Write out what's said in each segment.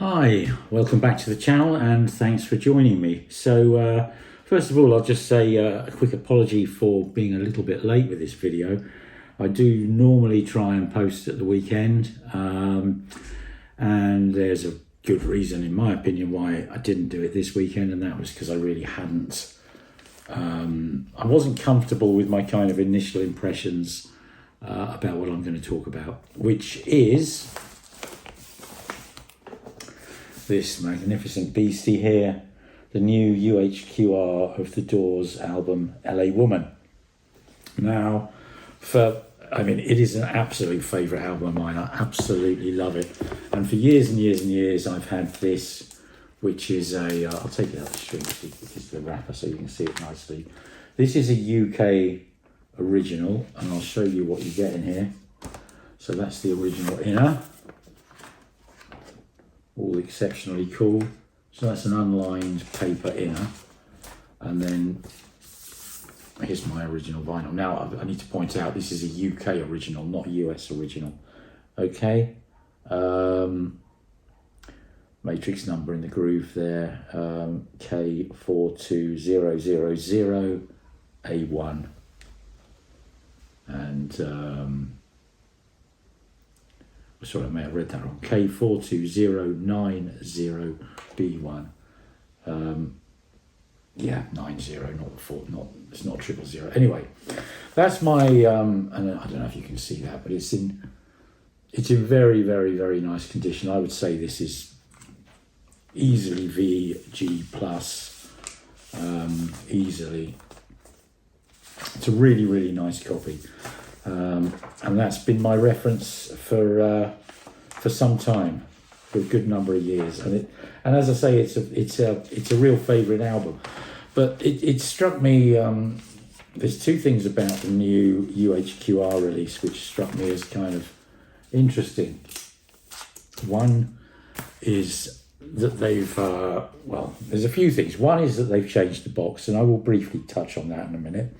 Hi, welcome back to the channel and thanks for joining me. So first of all, I'll just say a quick apology for being a little bit late with this video. I do normally try and post at the weekend and there's a good reason in my opinion why I didn't do it this weekend, and that was because I really hadn't I wasn't comfortable with my kind of initial impressions about what I'm going to talk about, which is this magnificent beastie here, the new UHQR of the Doors album L.A. Woman. Now, it is an absolute favourite album of mine. I absolutely love it. And for years and years and years, I've had this, which is I'll take it out the string, this is the wrapper so you can see it nicely. This is a UK original, and I'll show you what you get in here. So that's the original inner. All exceptionally cool. So that's an unlined paper inner, and then here's my original vinyl. Now I need to point out this is a UK original, not a US original. Okay, matrix number in the groove there, K42000A1, and sorry, I may have read that wrong. K42090B1. Yeah, 90, not 4, it's not 000. Anyway, that's my and I don't know if you can see that, but it's in very, very, very nice condition. I would say this is easily VG plus, easily. It's a really, really nice copy. And that's been my reference for some time, for a good number of years, and as I say, it's a real favourite album. But it struck me. There's two things about the new UHQR release which struck me as kind of interesting. One is that they've there's a few things. One is that they've changed the box, and I will briefly touch on that in a minute.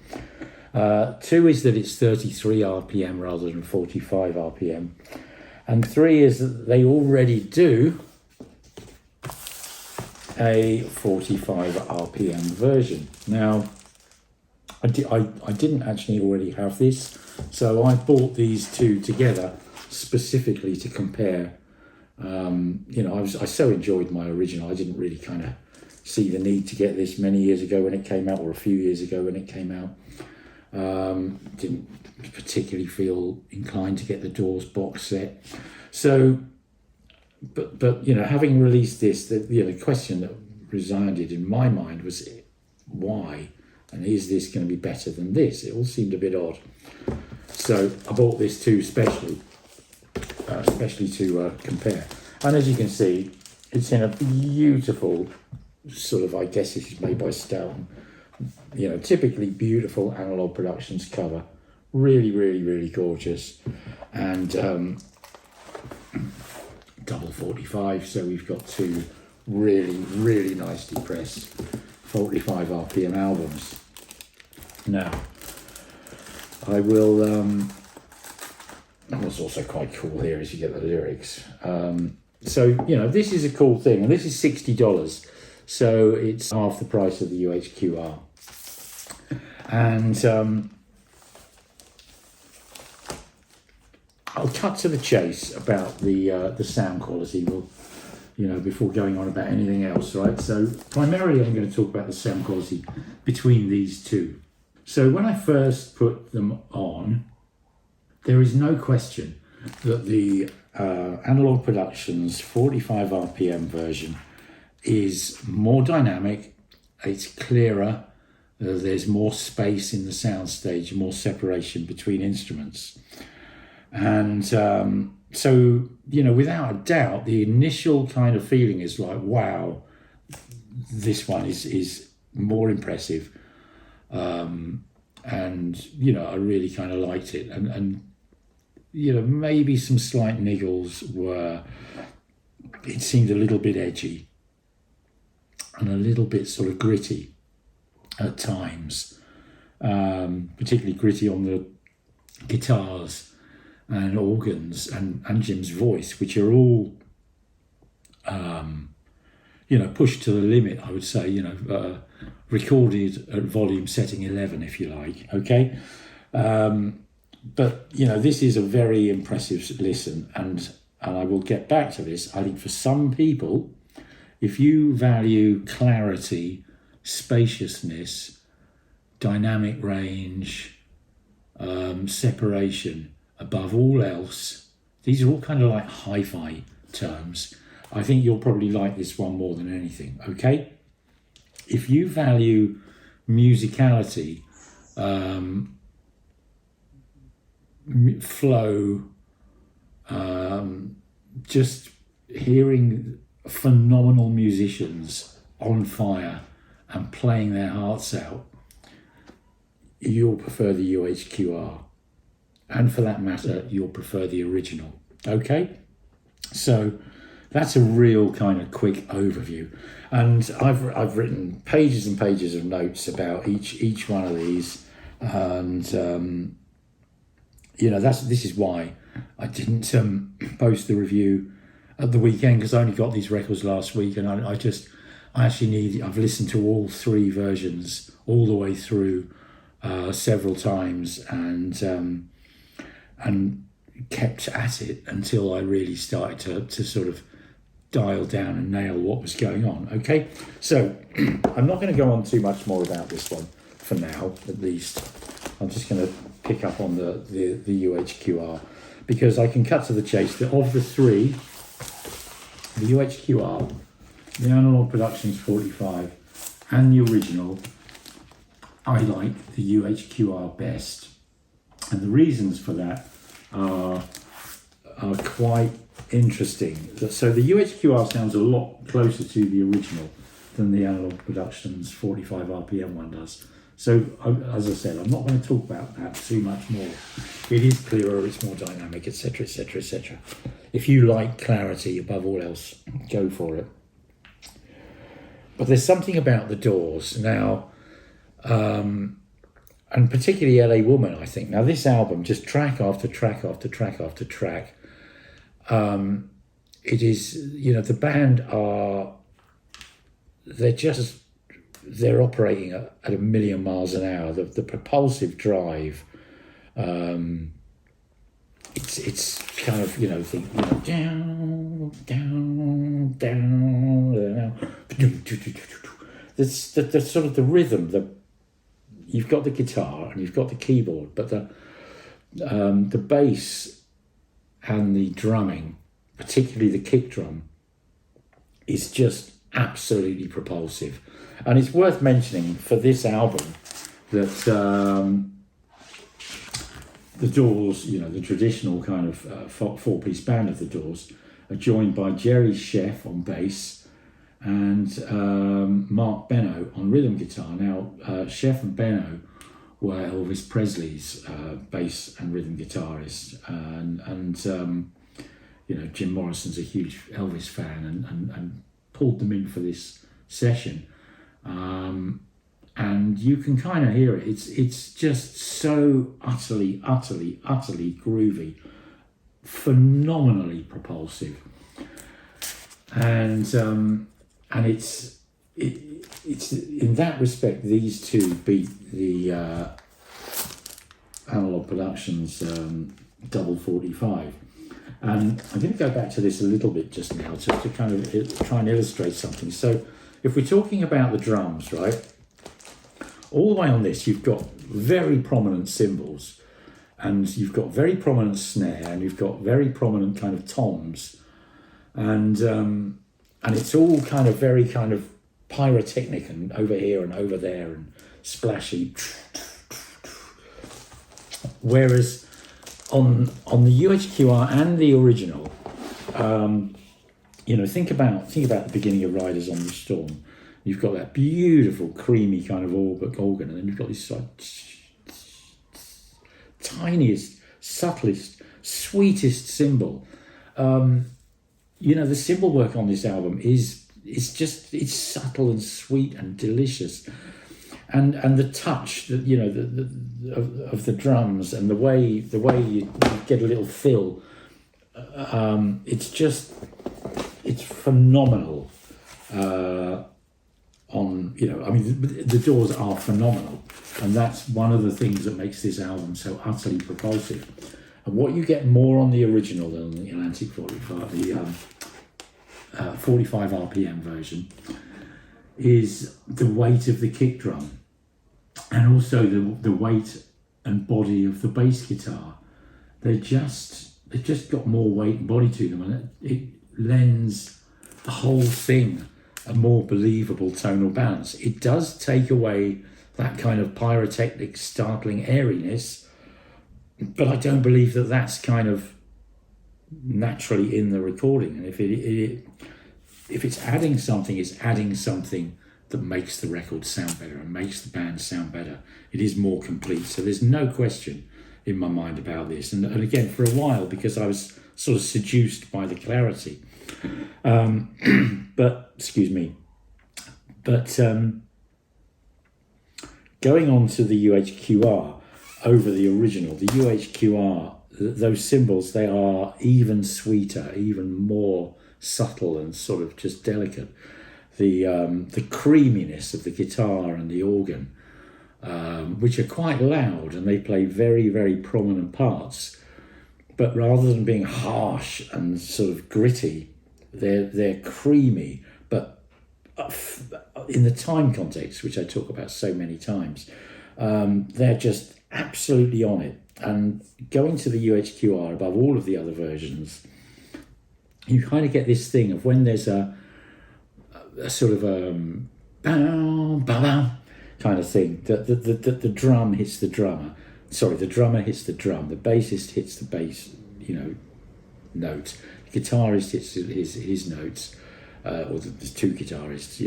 Two is that it's 33 RPM rather than 45 RPM. And three is that they already do a 45 RPM version. Now, I didn't actually already have this, so I bought these two together specifically to compare. I so enjoyed my original. I didn't really kind of see the need to get this many years ago when it came out, or a few years ago when it came out. Didn't particularly feel inclined to get the Doors box set. So, but having released this, the question that resounded in my mind was why, and is this going to be better than this? It all seemed a bit odd. So I bought this too, especially to compare. And as you can see, it's in a beautiful sort of, I guess this is made by Stone. Typically beautiful Analogue Productions cover, really, really, really gorgeous, and double 45. So we've got two really, really nicely pressed 45 RPM albums. Now, I will. What's also quite cool here is you get the lyrics. So this is a cool thing, and this is $60. So it's half the price of the UHQR. And I'll cut to the chase about the sound quality. Before going on about anything else, right? So primarily I'm going to talk about the sound quality between these two. So when I first put them on, there is no question that the Analogue Productions 45 RPM version is more dynamic, it's clearer, there's more space in the soundstage, more separation between instruments. And so, without a doubt, the initial kind of feeling is like, wow, this one is more impressive. And, I really kind of liked it. And maybe some slight niggles were, it seemed a little bit edgy and a little bit sort of gritty at times, particularly gritty on the guitars and organs and Jim's voice, which are all pushed to the limit, I would say, recorded at volume setting 11, if you like, okay? But, this is a very impressive listen, and I will get back to this. I think for some people, if you value clarity, spaciousness, dynamic range, separation, above all else, these are all kind of like hi-fi terms. I think you'll probably like this one more than anything, okay? If you value musicality, flow, just hearing phenomenal musicians on fire and playing their hearts out, you'll prefer the UHQR. And for that matter, you'll prefer the original, okay? So that's a real kind of quick overview. And I've written pages and pages of notes about each one of these. And, this is why I didn't post the review at the weekend, because I only got these records last week, and I've listened to all three versions all the way through several times, and kept at it until I really started to sort of dial down and nail what was going on. Okay, so I'm not going to go on too much more about this one for now, at least. I'm just going to pick up on the UHQR, because I can cut to the chase. Of the three, the UHQR, the Analogue Productions 45, and the original, I like the UHQR best. And the reasons for that are quite interesting. So the UHQR sounds a lot closer to the original than the Analogue Productions 45 RPM one does. So, as I said, I'm not going to talk about that too much more. It is clearer, it's more dynamic, etc., etc., etc. If you like clarity above all else, go for it. But there's something about the Doors now, and particularly LA Woman, I think. Now, this album, just track after track after track after track, it is, the band they're operating at 1 million miles an hour. The propulsive drive, it's kind of, down, down, down. That's the sort of the rhythm. You've got the guitar and you've got the keyboard, but the bass and the drumming, particularly the kick drum, is just absolutely propulsive. And it's worth mentioning for this album that the Doors, the traditional kind of four-piece band of the Doors, are joined by Jerry Sheff on bass and Mark Beno on rhythm guitar. Now, Sheff and Beno were Elvis Presley's bass and rhythm guitarist, and Jim Morrison's a huge Elvis fan and pulled them in for this session. And you can kind of hear it. It's just so utterly groovy, phenomenally propulsive, and it's in that respect, these two beat the Analogue Productions double 45. And I'm going to go back to this a little bit just now, just to kind of try and illustrate something. So if we're talking about the drums, right, all the way on this, you've got very prominent cymbals, and you've got very prominent snare, and you've got very prominent kind of toms, and it's all kind of very kind of pyrotechnic, and over here and over there, and splashy. Whereas on the UHQR and the original, think about the beginning of Riders on the Storm. You've got that beautiful, creamy kind of organ, and then you've got this tiniest, subtlest, sweetest cymbal. The cymbal work on this album it's subtle and sweet and delicious, and the touch that of the drums, and the way you get a little fill. It's phenomenal. on, I mean, the Doors are phenomenal, and that's one of the things that makes this album so utterly propulsive. And what you get more on the original than on the Atlantic 45, the 45 RPM version, is the weight of the kick drum, and also the weight and body of the bass guitar. They've just got more weight and body to them, and it lends the whole thing a more believable tonal balance. It does take away that kind of pyrotechnic, startling airiness, but I don't believe that that's kind of naturally in the recording. And if it's adding something, it's adding something that makes the record sound better and makes the band sound better. It is more complete. So there's no question in my mind about this. And again, for a while, because I was sort of seduced by the clarity. But going on to the UHQR over the original, the UHQR, those cymbals, they are even sweeter, even more subtle and sort of just delicate. The creaminess of the guitar and the organ, which are quite loud, and they play very, very prominent parts. But rather than being harsh and sort of gritty, they're creamy, but in the time context, which I talk about so many times, they're just absolutely on it. And going to the UHQR above all of the other versions, you kind of get this thing of when there's a sort of bow, bow, bow kind of thing, that the drum hits the drummer. Sorry, the drummer hits the drum, the bassist hits the bass, note. The guitarist hits his notes, or there's two guitarists,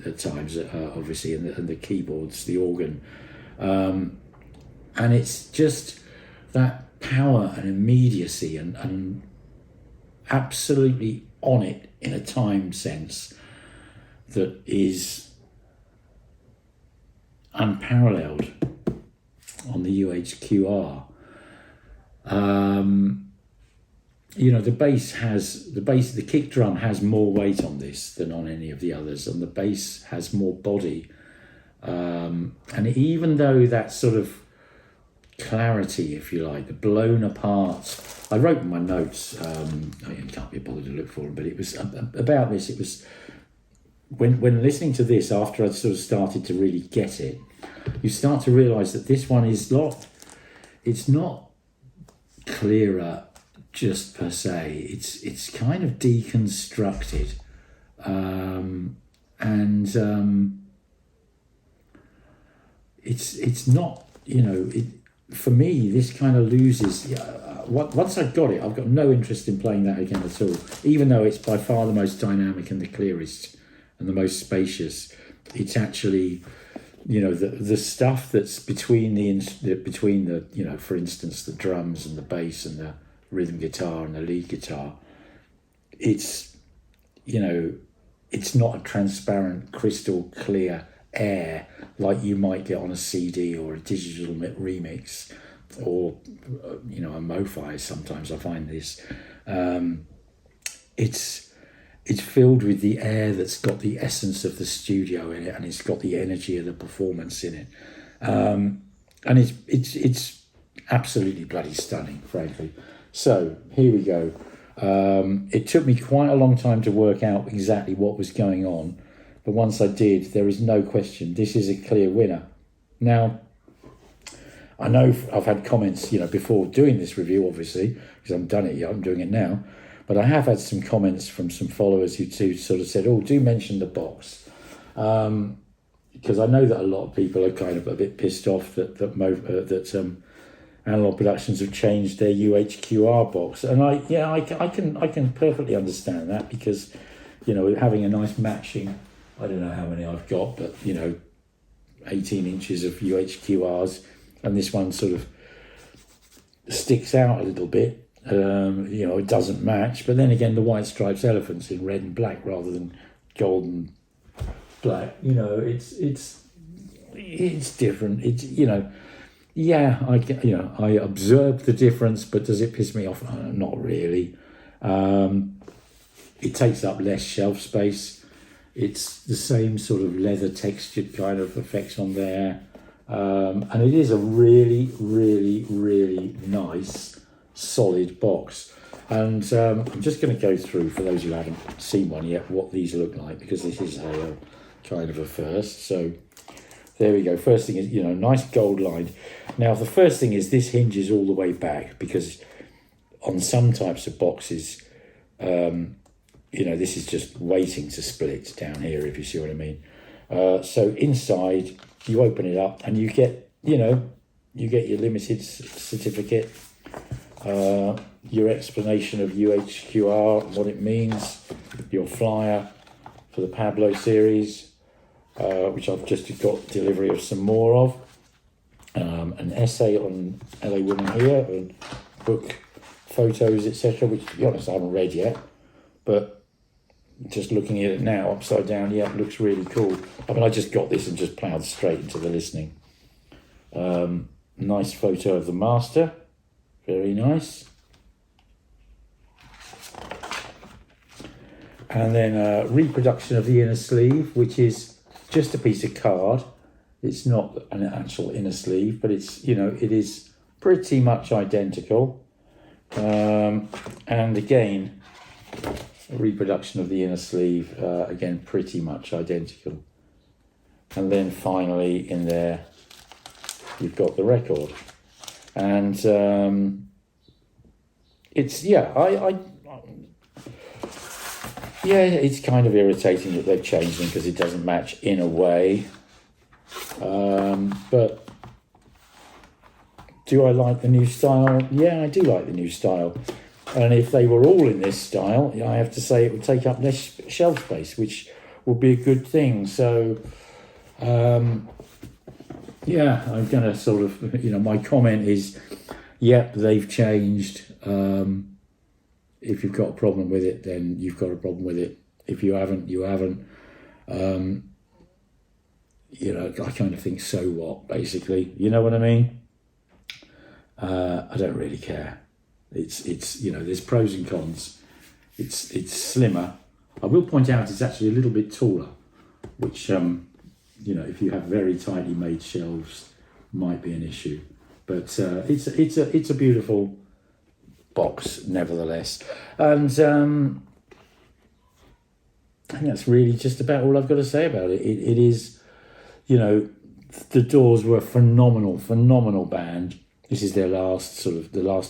at times, obviously, and the keyboards, the organ. And it's just that power and immediacy and absolutely on it in a time sense that is unparalleled on the UHQR. The kick drum has more weight on this than on any of the others, and the bass has more body. And even though that sort of clarity, if you like, the blown apart, I wrote in my notes, I can't be bothered to look for them, but it was about this. It was when listening to this, after I'd sort of started to really get it, you start to realise that this one is it's not clearer just per se. It's kind of deconstructed, it's not, for me, this kind of loses. Once I've got it, I've got no interest in playing that again at all, even though it's by far the most dynamic and the clearest and the most spacious. It's actually, the stuff that's between the for instance, the drums and the bass and the rhythm guitar and the lead guitar, it's not a transparent, crystal clear air like you might get on a CD or a digital remix, or a MoFi. Sometimes I find this. It's filled with the air that's got the essence of the studio in it, and it's got the energy of the performance in it, and it's absolutely bloody stunning, frankly. So here we go. It took me quite a long time to work out exactly what was going on, but once I did, there is no question this is a clear winner. Now, I know I've had comments, before doing this review, obviously, because I haven't done it yet, I'm doing it now, but I have had some comments from some followers who sort of said, do mention the box. Because I know that a lot of people are kind of a bit pissed off that Analogue Productions have changed their UHQR box, and I can perfectly understand that, because having a nice matching, I don't know how many I've got, but 18 inches of UHQRs, and this one sort of sticks out a little bit. It doesn't match, but then again, the White Stripes elephants in red and black rather than gold and black. It's different. I observe the difference, but does it piss me off? Not really. It takes up less shelf space. It's the same sort of leather textured kind of effects on there. And it is a really, really, really nice, solid box. And I'm just going to go through, for those who haven't seen one yet, what these look like, because this is a kind of a first. So there we go. First thing is, nice gold lined. Now, the first thing is this hinges all the way back, because on some types of boxes, this is just waiting to split down here, if you see what I mean. So inside, you open it up and you get your limited certificate, your explanation of UHQR, what it means, your flyer for the Pablo series, which I've just got delivery of some more of, an essay on LA women here, and book photos, etc., which, to be honest, I haven't read yet, but just looking at it now upside down, it looks really cool. I mean, I just got this and just ploughed straight into the listening. Nice photo of the master, very nice. And then a reproduction of the inner sleeve, which is just a piece of card. It's not an actual inner sleeve, but it's, it is pretty much identical. And again, a reproduction of the inner sleeve, again, pretty much identical. And then finally in there, you've got the record. And it's, it's kind of irritating that they've changed them, because it doesn't match in a way. But do I like the new style? Yeah, I do like the new style. And if they were all in this style, I have to say it would take up less shelf space, which would be a good thing. So, I'm going to sort of, my comment is, yep, they've changed. If you've got a problem with it, then you've got a problem with it. If you haven't, you haven't. I kind of think, so what, basically. You know what I mean? I don't really care. It's there's pros and cons. It's slimmer. I will point out it's actually a little bit taller, which, if you have very tightly made shelves, might be an issue. But it's a beautiful box, nevertheless. And I think that's really just about all I've got to say about it. It is, the Doors were a phenomenal band. This is their last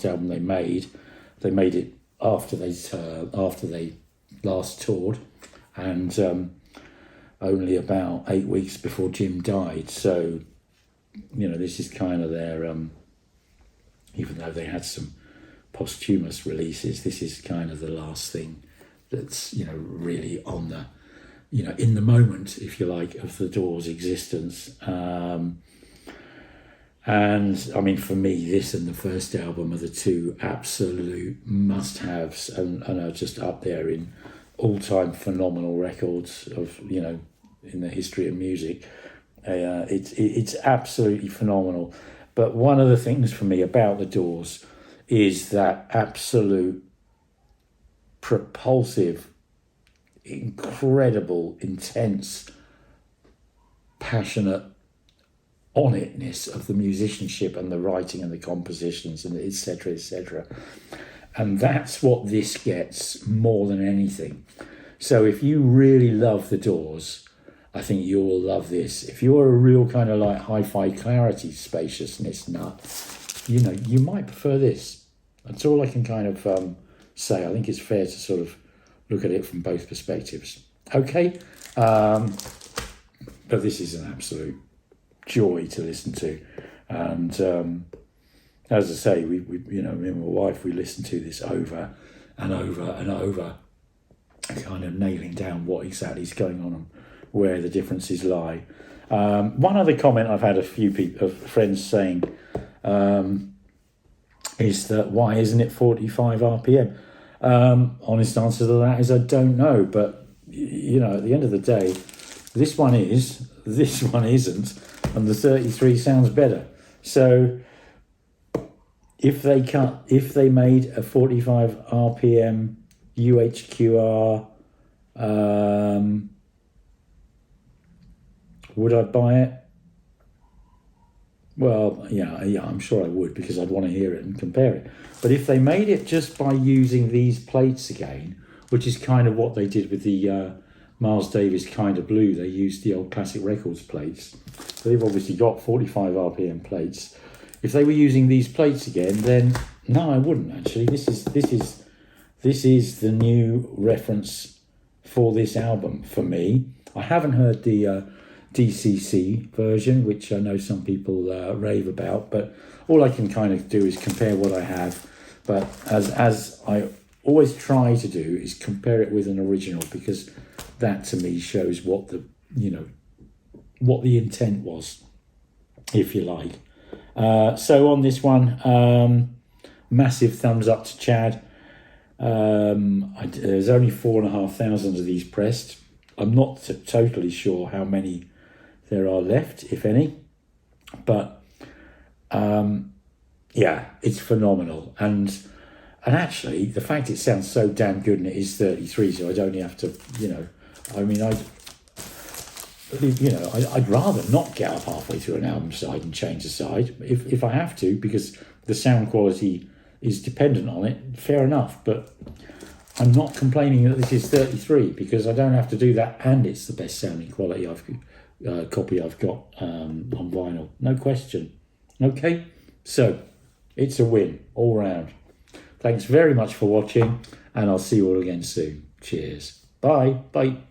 album they made. They made it after they last toured, and only about 8 weeks before Jim died. So, this is kind of their, even though they had some posthumous releases, this is kind of the last thing that's, really on the, in the moment, if you like, of the Doors' existence. And I mean, for me, this and the first album are the two absolute must-haves, and are just up there in all-time phenomenal records of, in the history of music. It's absolutely phenomenal. But one of the things for me about the Doors is that absolute propulsive, incredible, intense, passionate on itness of the musicianship and the writing and the compositions and etc. etc. And that's what this gets more than anything. So if you really love the Doors, I think you will love this. If you're a real kind of like hi-fi clarity spaciousness nut, you might prefer this. That's all I can kind of say. I think it's fair to sort of look at it from both perspectives. Okay, but this is an absolute joy to listen to, and as I say, we me and my wife, we listen to this over and over and over, kind of nailing down what exactly is going on and where the differences lie. One other comment I've had a few friends saying is that why isn't it 45 RPM? Honest answer to that is I don't know, but at the end of the day, this one is, this one isn't, and the 33 sounds better. So if they made a 45 RPM UHQR Would I buy it? Well, yeah, I'm sure I would, because I'd want to hear it and compare it. But if they made it just by using these plates again, which is kind of what they did with the Miles Davis Kind of Blue, they used the old Classic Records plates. They've obviously got 45 RPM plates. If they were using these plates again, then no, I wouldn't actually. This is the new reference for this album for me. I haven't heard the DCC version, which I know some people rave about, but all I can kind of do is compare what I have. But as I always try to do is compare it with an original, because that to me shows what the intent was, if you like. So on this one, massive thumbs up to Chad. There's only 4,500 of these pressed. I'm not totally sure how many there are left, if any, but yeah, it's phenomenal. And actually, the fact it sounds so damn good, and it is 33, so I'd only have to, I'd rather not get up halfway through an album side and change the side if I have to, because the sound quality is dependent on it. Fair enough, but I'm not complaining that this is 33, because I don't have to do that, and it's the best sounding quality copy I've got on vinyl, no question. Okay, so it's a win all round. Thanks very much for watching, and I'll see you all again soon. Cheers. Bye.